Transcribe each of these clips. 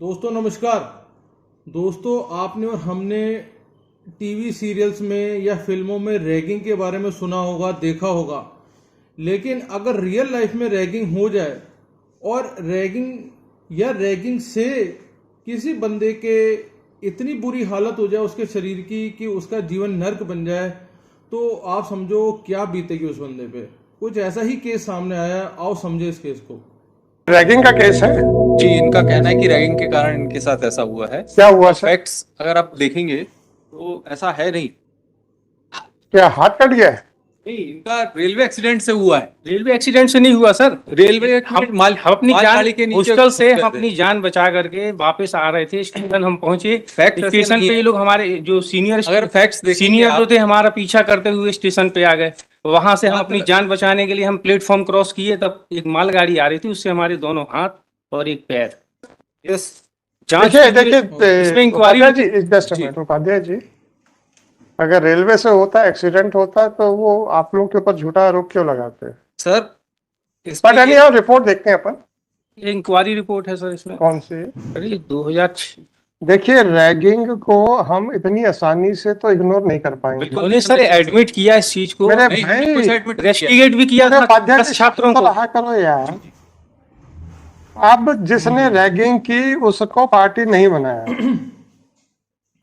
दोस्तों नमस्कार। दोस्तों आपने और हमने टीवी सीरियल्स में या फिल्मों में रैगिंग के बारे में सुना होगा, देखा होगा, लेकिन अगर रियल लाइफ में रैगिंग हो जाए और रैगिंग या रैगिंग से किसी बंदे के इतनी बुरी हालत हो जाए उसके शरीर की कि उसका जीवन नर्क बन जाए, तो आप समझो क्या बीतेगी उस बंदे पे। कुछ ऐसा ही केस सामने आया, आओ समझे इस केस को। रैगिंग का केस है जी, इनका कहना है कि रैगिंग के कारण इनके साथ ऐसा हुआ है। क्या हुआ सर? फैक्ट्स अगर आप देखेंगे तो ऐसा है नहीं। क्या हाथ कट गया है? नहीं, इनका रेलवे एक्सीडेंट से हुआ है। रेलवे एक्सीडेंट से नहीं हुआ सर। रेलवे हम माल अपनी जान मालगाड़ी के नीचे हॉस्टल से हम उतर अपनी जान बचा करके वापस आ रहे थे। स्टेशन हम पहुंचे। फैक्ट ऐसे स्टेशन नहीं पे है। ये लोग हमारे जो सीनियर अगर फैक्ट्स देखेंगे सीनियर जो आप, थे हमारा पीछा करते हुए स्टेशन पे आ गए। वहां से हम मात्र- अपनी जान बचाने के लिए हम प्लेटफॉर्म क्रॉस किए, तब एक मालगाड़ी आ रही थी, उससे हमारे दोनों हाथ और एक पैर यस, जांच देखिए के लिए- देखिए इसमें इंक्वायरी उपाध्याय जी, जस्ट जी। मिनट उपाध्याय जी, अगर रेलवे से होता एक्सीडेंट होता तो वो आप लोग के ऊपर झूठा आरोप क्यों लगाते हैं? सर इसमें बट एनी ये- रिपोर्ट देखते हैं अपन। इंक्वायरी रिपोर्ट है सर इसमें। कौन सी? अरे 2006 देखिए, रैगिंग को हम इतनी आसानी से तो इग्नोर नहीं कर पाएंगे। उन्होंने सर एडमिट किया इस चीज को, मेरे नहीं, भाई, कुछ admit किया। इन्वेस्टिगेट भी किया अरे था उपाध्याय 10 जी, छात्रों तो को। रहा करो यार। अब जिसने रैगिंग की उसको पार्टी नहीं बनाया,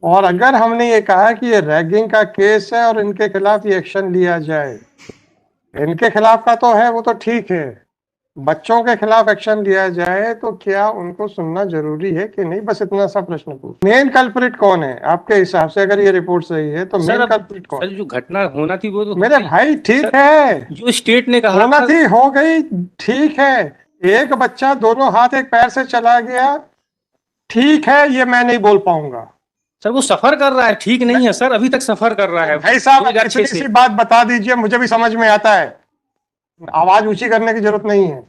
और अगर हमने ये कहा कि ये रैगिंग का केस है और इनके खिलाफ ये एक्शन लिया जाए, इनके खिलाफ का तो है, वो तो ठीक है, बच्चों के खिलाफ एक्शन लिया जाए तो क्या उनको सुनना जरूरी है कि नहीं? बस इतना सा प्रश्न पूछ। मेन कल्प्रिट कौन है आपके हिसाब से? अगर ये रिपोर्ट सही है तो सर मेन अब कल्प्रिट कौन? सर जो घटना होना थी वो तो मेरे भाई ठीक है, जो स्टेट ने कहा होना था, थी हो गई, ठीक है। एक बच्चा दोनों हाथ एक पैर से चला गया, ठीक है, ये मैं नहीं बोल पाऊंगा। सर वो सफर कर रहा है, ठीक नहीं है सर, अभी तक सफर कर रहा है भाई साहब 2006 इतनी से। सी बात बता दीजिए, मुझे भी समझ में आता है, आवाज ऊंची करने की जरूरत नहीं है।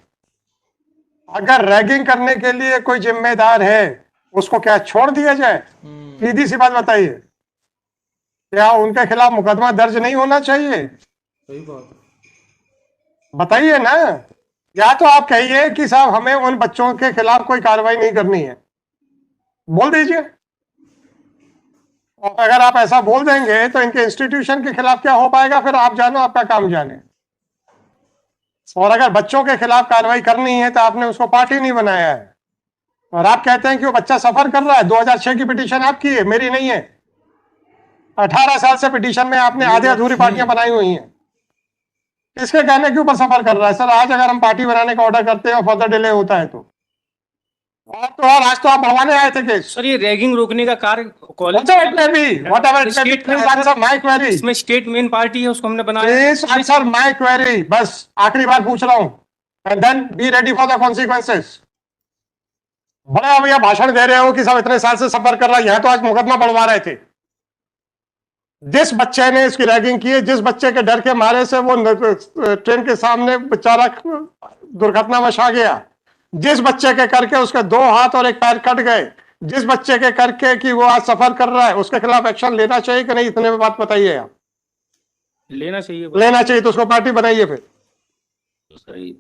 अगर रैगिंग करने के लिए कोई जिम्मेदार है, उसको क्या छोड़ दिया जाए? सीधी सी बात बताइए, क्या उनके खिलाफ मुकदमा दर्ज नहीं होना चाहिए? सही बात है। बताइए ना। या तो आप कहिए कि साहब हमें उन बच्चों के खिलाफ कोई कार्रवाई नहीं करनी है, बोल दीजिए। और अगर आप ऐसा बोल देंगे तो इनके इंस्टीट्यूशन के खिलाफ क्या हो पाएगा, फिर आप जानो, आपका काम जाने। और अगर बच्चों के खिलाफ कार्रवाई करनी है तो आपने उसको पार्टी नहीं बनाया है, और आप कहते हैं कि वो बच्चा सफर कर रहा है। 2006 की पिटीशन आपकी है, मेरी नहीं है। 18 साल से पिटीशन में आपने आधे अधूरी पार्टियां बनाई हुई हैं। इसके कहने के ऊपर सफर कर रहा है सर। आज अगर हम पार्टी बनाने का ऑर्डर करते हैं और फर्दर डिले होता है तो और आज तो आप बढ़वाने आए थे केस। सर ये रैगिंग रोकने का कार्य college Whatever it may be, whatever it may be, please answer my query. इसमें स्टेट मेन पार्टी है, उसको हमने बनाया। Please answer my query. बस आखिरी बार पूछ रहा हूं, and then be ready for the consequences. बड़े भैया भाषण दे रहे हो कि सब इतने साल से सफर कर रहा है, यहां तो आज मुकदमा बढ़वा रहे थे। जिस बच्चे ने इसकी रैगिंग की है, जिस बच्चे के डर के मारे से वो ट्रेन के सामने बेचारा दुर्घटनावश आ गया, जिस बच्चे के करके उसके 2 हाथ और एक पैर कट गए, जिस बच्चे के करके कि वो आज सफर कर रहा है, उसके खिलाफ एक्शन लेना चाहिए कि नहीं? इतने में बात बताइए आप। लेना चाहिए लेना चाहिए तो उसको पार्टी बनाइए फिर। सर ये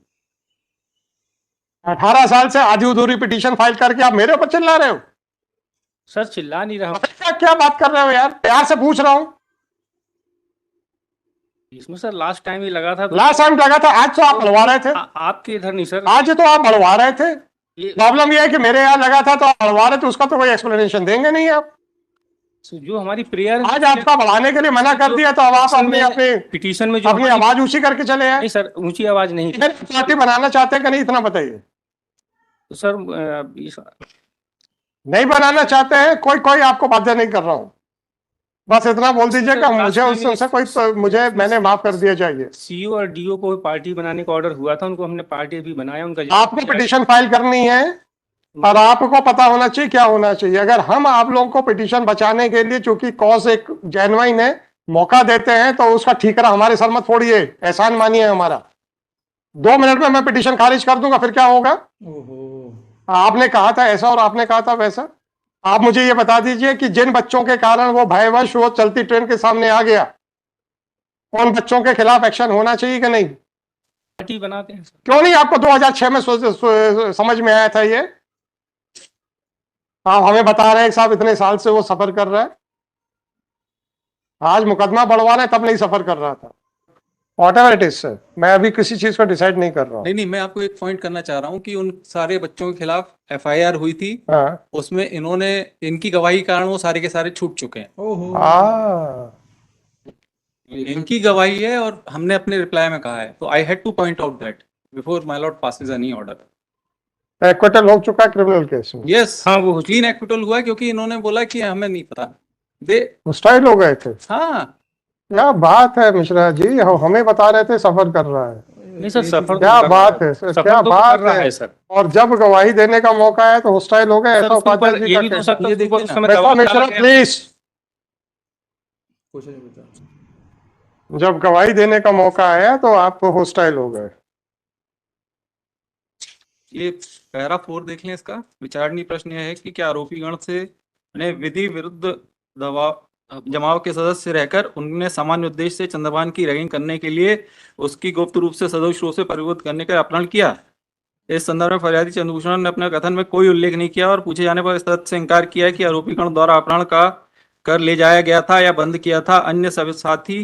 18 साल से आधी अधूरी पिटीशन फाइल करके आप मेरे ऊपर चिल्ला रहे हो। सर चिल्ला नहीं रहा हूं। क्या बात कर रहे हो यार, प्यार से पूछ रहा हूं। इसमें सर लास्ट टाइम ही लगा था तो लास्ट टाइम लगा था, आज तो आप बढ़वा रहे थे। आपके इधर नहीं सर। आज तो आप बढ़वा रहे थे। ये प्रॉब्लम यह है कि मेरे यहाँ लगा था तो आप बढ़वा रहे थे, उसका तो कोई एक्सप्लेनेशन देंगे नहीं आप। जो हमारी प्रेयर आज आपका बढ़ाने के लिए मना कर दिया तो अब आप अपनी अपनी पिटीशन में जो अपनी हमारी- आवाज ऊंची करके चले आए। नहीं सर, ऊंची आवाज नहीं थी। पार्टी बनाना चाहते हैं कि नहीं, इतना बताइए। तो सर नहीं बनाना चाहते हैं, कोई आपको बाध्य नहीं कर रहा हूं, बस इतना बोल दीजिएगा। मुझे उससे कोई मुझे मैंने माफ कर दिया चाहिए। सीईओ और डीओ को पार्टी बनाने का ऑर्डर हुआ था, उनको हमने पार्टी भी बनाया। उनका आपको पिटीशन फाइल करनी है और आपको पता होना चाहिए क्या होना चाहिए। अगर हम आप लोगों को पिटीशन बचाने के लिए, चूंकि कॉज एक जेन्युइन है, मौका देते हैं तो उसका ठीकरा हमारे सर मत फोड़िए, एहसान मानिए हमारा। 2 मिनट में मैं पिटीशन खारिज कर दूंगा, फिर क्या होगा? ओहो, आपने कहा था ऐसा और आपने कहा था वैसा। आप मुझे ये बता दीजिए कि जिन बच्चों के कारण वो भयवश वो चलती ट्रेन के सामने आ गया, उन बच्चों के खिलाफ एक्शन होना चाहिए कि नहीं? पार्टी बनाते हैं सर। क्यों नहीं आपको 2006 में समझ में आया था ये? आप हमें बता रहे हैं कि साहब इतने साल से वो सफर कर रहा है, आज मुकदमा बढ़वा रहे हैं तब नहीं सफर कर रहा था। Whatever it is, sir, मैं अभी किसी चीज को डिसाइड नहीं कर रहा हूँ। नहीं नहीं, मैं आपको एक पॉइंट करना चाह रहा हूँ कि उन सारे बच्चों के खिलाफ एफआईआर हुई थी, हाँ उसमें इन्होंने इनकी गवाही के कारण वो सारे के सारे छूट चुके हैं। ओहो। हाँ, इनकी गवाही है और हमने अपने रिप्लाई में कहा है, तो I had two point out that before my Lord passes any order. Acquittal हो चुका है क्रिमिनल केस में। यस, हाँ, वो क्लीन एक्विटल हुआ क्योंकि इन्होंने बोला कि हमें नहीं पता। दे मुस्टाइल हो गए थे। हाँ, क्या बात है मिश्रा जी, हमें बता रहे थे सफर कर रहा है। नहीं सर, सफर क्या बात है सर, सफर क्या तो बात कर रहा है। है सर। और जब गवाही देने का मौका है तो हॉस्टाइल हो गए, सर ऐसा उसके उपाध्याय ऊपर जी ये का भी तो हो कहना सकता है, ये उसके ऊपर देखिए उस ना। समय बेटा दबाव मिश्रा डाला गया। प्लीज, कुछ नहीं बेटा। जब गवाही देने का मौका आया तो आप हॉस्टाइल हो गए। ये पैरा 4 देख लें। इसका विचारणीय प्रश्न यह है कि क्या आरोपी गण से ने विधि विरुद्ध दबाव जमाव के सदस्य रहकर उन्होंने सामान्य उद्देश्य से चंद्रभान की रैगिंग करने के लिए उसकी गुप्त रूप से सदस्य रूप से परिवर्तित करने का अपहरण किया। इस संदर्भ में फरियादी चंद्रभूषण ने अपने कथन में कोई उल्लेख नहीं किया और पूछे जाने पर इस तथ्य से इनकार किया कि आरोपी गण द्वारा अपहरण का कर ले जाया गया था या बंद किया था। अन्य सभी साथी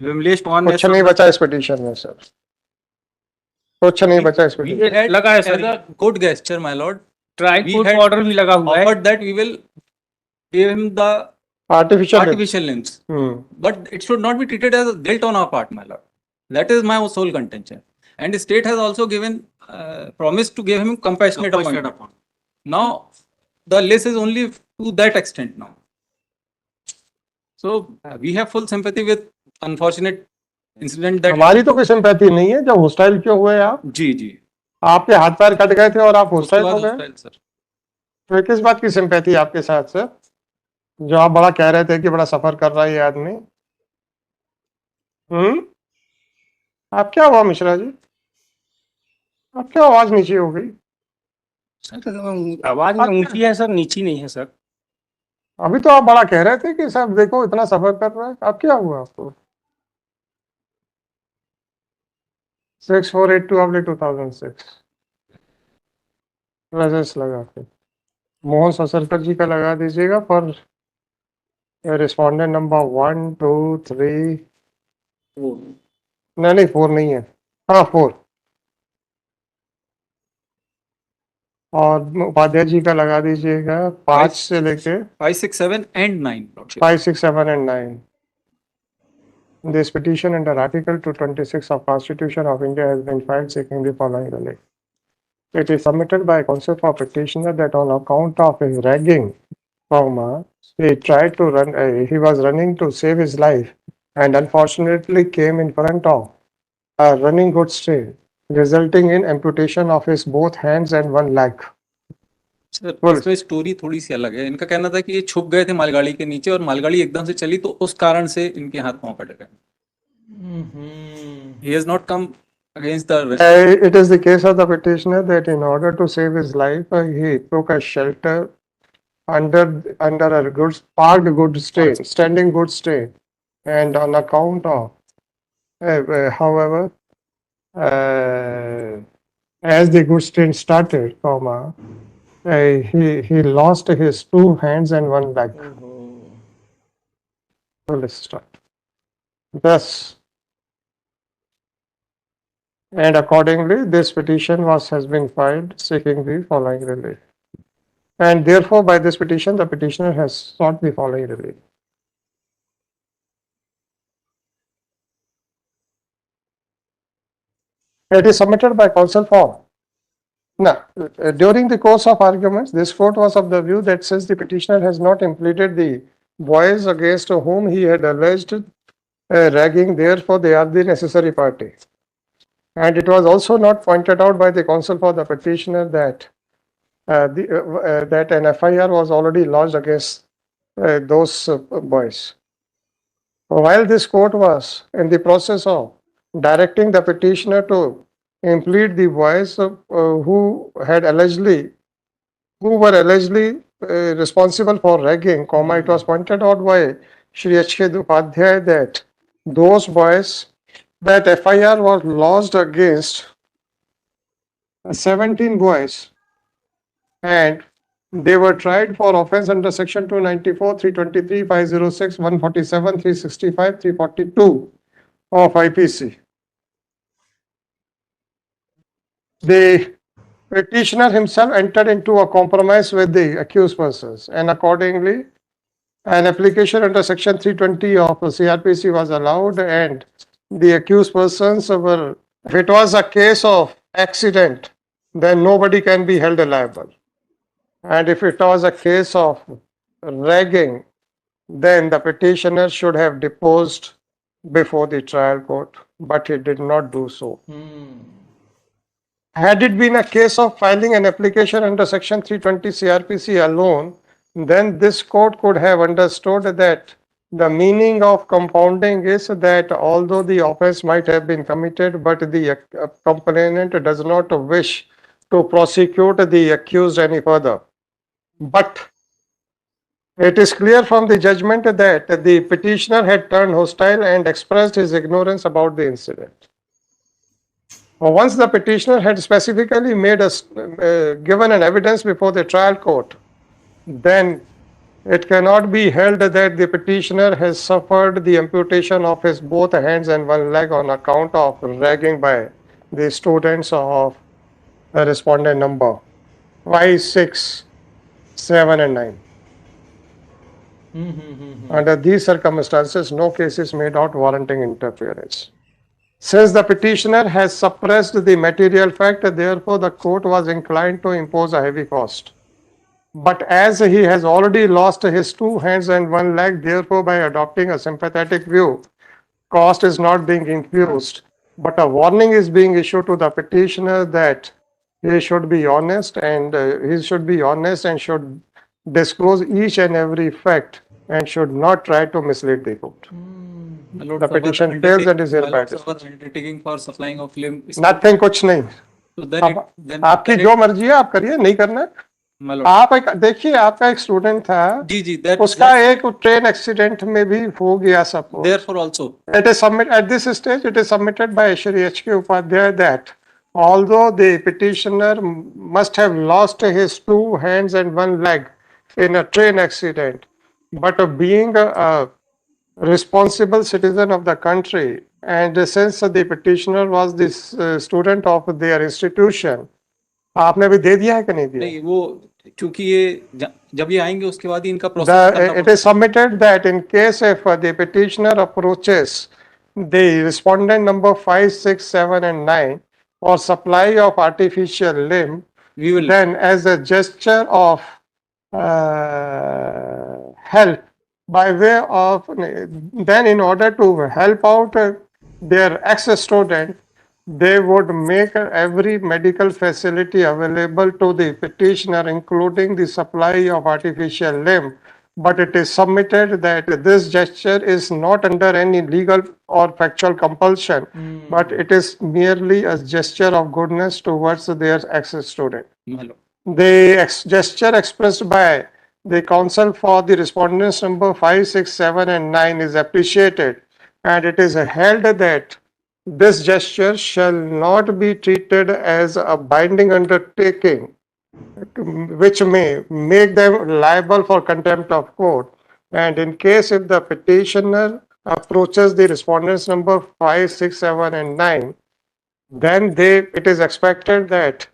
विमलेश पवार ने कुछ नहीं बचा इस पिटीशन में सर, कुछ नहीं बचा इस पिटीशन। ये लगा है sir, good gesture my Lord, trial we court had order भी लगा हुआ है। offered that we will give him the artificial artificial limbs, but it should not be treated as a guilt on our part, my lord. That is my sole contention. And the state has also given promised to give him compassionate appointment. Now the list is only to that extent now. So we have full sympathy with unfortunate incident that हमारी तो कोई sympathy नहीं है। जब hostile क्यों हुए आप? जी जी आपके हाथ पैर कट गए थे और आप उसके हॉस्टाइल बाद हो गए, hostile, सर। तो किस बात की सिंपैथी आपके साथ सर? जो आप बड़ा कह रहे थे कि बड़ा सफर कर रहा है ये आदमी। आप क्या हुआ मिश्रा जी, आप क्या आवाज नीचे हो गई? सर आवाज में ऊंची है सर, नीची नहीं है सर। अभी तो आप बड़ा कह रहे थे कि सब देखो इतना सफर कर रहा है, अब क्या हुआ आपको? 6482/2006 रेजेंस लगा के मोहन ससरकर जी का लगा दीजिएगा फॉर रिस्पॉन्डेंट नंबर 1 2 3। नहीं 4 नहीं है, हाँ 4। और उपाध्याय जी का लगा दीजिएगा 5 से लेके 5 6 7 and 9, lordship. 5 6 7 and 9। This petition under Article 226 of Constitution of India has been filed seeking the following relief. It is submitted by counsel for petitioner that on account of his ragging, he tried to run. He was running to save his life, and unfortunately came in front of a running goods train, resulting in amputation of his both hands and one leg. Sir बोलो। इसमें story थोड़ी सी अलग है। इनका कहना था कि ये छुप गए थे मालगाड़ी के नीचे और मालगाड़ी एकदम से चली तो उस कारण से इनके हाथ पांव कट गए। He has not come against the It is the case of the petitioner that in order to save his life, he took a shelter under a goods parked goods train, standing goods train, and on account of, however, as the goods train started, he lost his two hands and one leg. So let's start. Thus, and accordingly, this petition has been filed seeking the following relief. And therefore, by this petition, the petitioner has sought the following relief. It is submitted by counsel for. Now, during the course of arguments, this court was of the view that since the petitioner has not impleaded the boys against whom he had alleged ragging, therefore they are the necessary party. And it was also not pointed out by the counsel for the petitioner that that an FIR was already lodged against those boys. While this court was in the process of directing the petitioner to implead the boys who were allegedly responsible for ragging, it was pointed out by Shri H.K. Upadhyay that those boys, that FIR was lodged against 17 boys, and They were tried for offense under section 294, 323, 506, 147, 365, 342 of IPC. The petitioner himself entered into a compromise with the accused persons, and accordingly, an application under section 320 of CRPC was allowed, and the accused persons were, if it was a case of accident, then nobody can be held liable. And if it was a case of ragging, then the petitioner should have deposed before the trial court, but he did not do so. Had it been a case of filing an application under section 320 CRPC alone, then this court could have understood that the meaning of compounding is that although the offense might have been committed, but the complainant does not wish to prosecute the accused any further. But it is clear from the judgment that the petitioner had turned hostile and expressed his ignorance about the incident. Once the petitioner had specifically made us given an evidence before the trial court, then it cannot be held that the petitioner has suffered the amputation of his both hands and one leg on account of ragging by the students of the respondent number 5, 6, 7, and 9. Under these circumstances, no case is made out warranting interference. Since the petitioner has suppressed the material fact, therefore the court was inclined to impose a heavy cost. But as he has already lost his 2 hands and 1 leg, therefore by adopting a sympathetic view, cost is not being infused, but a warning is being issued to the petitioner that he should be honest and should disclose each and every fact and should not try to mislead the court. The petition fails and is hereby dismissed. Undertaking for supplying of limb. Nothing, कुछ नहीं. So then, then आपकी जो मर्जी है आप करिए, नहीं करना. my lord. आप एक देखिए, आपका एक स्टूडेंट था, जी that उसका एक ट्रेन एक्सीडेंट में भी हो गया सब. therefore also It is submitted at this stage. It is submitted by Shri H.K. Upadhyay that although the petitioner must have lost his 2 hands and 1 leg in a train accident, but being a responsible citizen of the country, and since the petitioner was this student of their institution, आपने भी दे दिया है कि नहीं दिया? नहीं, वो क्योंकि ये जब ये आएंगे उसके बाद ही इनका process It is submitted that in case if the petitioner approaches the respondent number 5, 6, 7, and 9 for supply of artificial limb, we will then as a gesture of help by way of, then in order to help out their ex-student, they would make every medical facility available to the petitioner, including the supply of artificial limb. But it is submitted that this gesture is not under any legal or factual compulsion, but it is merely a gesture of goodness towards their ex-student. my lord. The gesture expressed by the counsel for the respondents number 5, 6, 7, and 9 is appreciated, and it is held that this gesture shall not be treated as a binding undertaking, which may make them liable for contempt of court. And in case if the petitioner approaches the respondents number 5, 6, 7, and 9, then it is expected that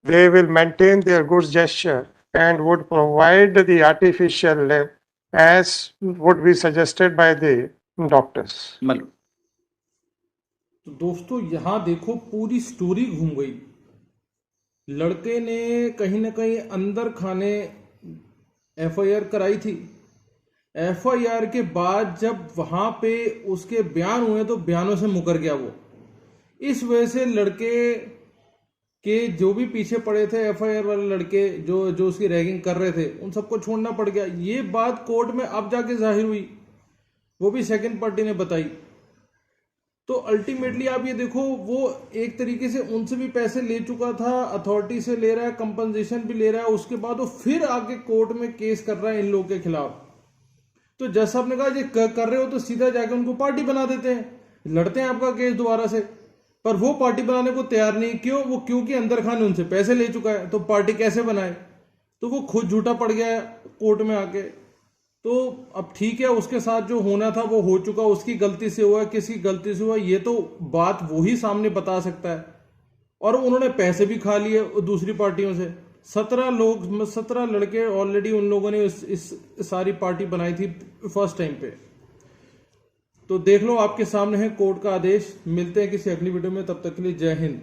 they will maintain their good gesture and would provide the artificial limb as would be suggested by the doctors. my lord. तो दोस्तों यहाँ देखो पूरी story घूम गई. लड़के ने कहीं ना कहीं अंदर खाने एफआईआर कराई थी. एफआईआर के बाद जब वहां पे उसके बयान हुए तो बयानों से मुकर गया वो. इस वजह से लड़के के जो भी पीछे पड़े थे एफआईआर वाले लड़के जो उसकी रैगिंग कर रहे थे उन सबको छोड़ना पड़ गया. ये बात कोर्ट में अब जाके जाहिर हुई, वो भी सेकंड पार्टी ने बताई. तो अल्टीमेटली आप ये देखो, वो एक तरीके से उनसे भी पैसे ले चुका था, अथॉरिटी से ले रहा है, कंपनसेशन भी ले रहा है, उसके बाद वो फिर आके कोर्ट में केस कर रहा है इन लोगों के खिलाफ. तो जज साहब ने कहा ये कर रहे हो तो सीधा जाके उनको पार्टी बना देते हैं, लड़ते हैं आपका केस दोबारा से. पर वो पार्टी बनाने को तैयार नहीं. क्यों? वो क्योंकि अंदर खान उनसे पैसे ले चुका है, तो पार्टी कैसे बनाए? तो वो खुद झूठा पड़ गया कोर्ट में आके। तो अब ठीक है, उसके साथ जो होना था वो हो चुका, उसकी गलती से हुआ, किसकी गलती से हुआ, ये तो बात वही सामने बता सकता है। और उन्होंने पैसे भी खा लिए दूसरी पार्टियों से। 17 लड़के ऑलरेडी उन लोगों ने इस सारी पार्टी बनाई थी फर्स्ट टाइम पे। तो देख लो, आपके सामने है कोर्ट का आदेश। मिलते हैं किसी अगली वीडियो में, तब तक के लिए जय हिंद।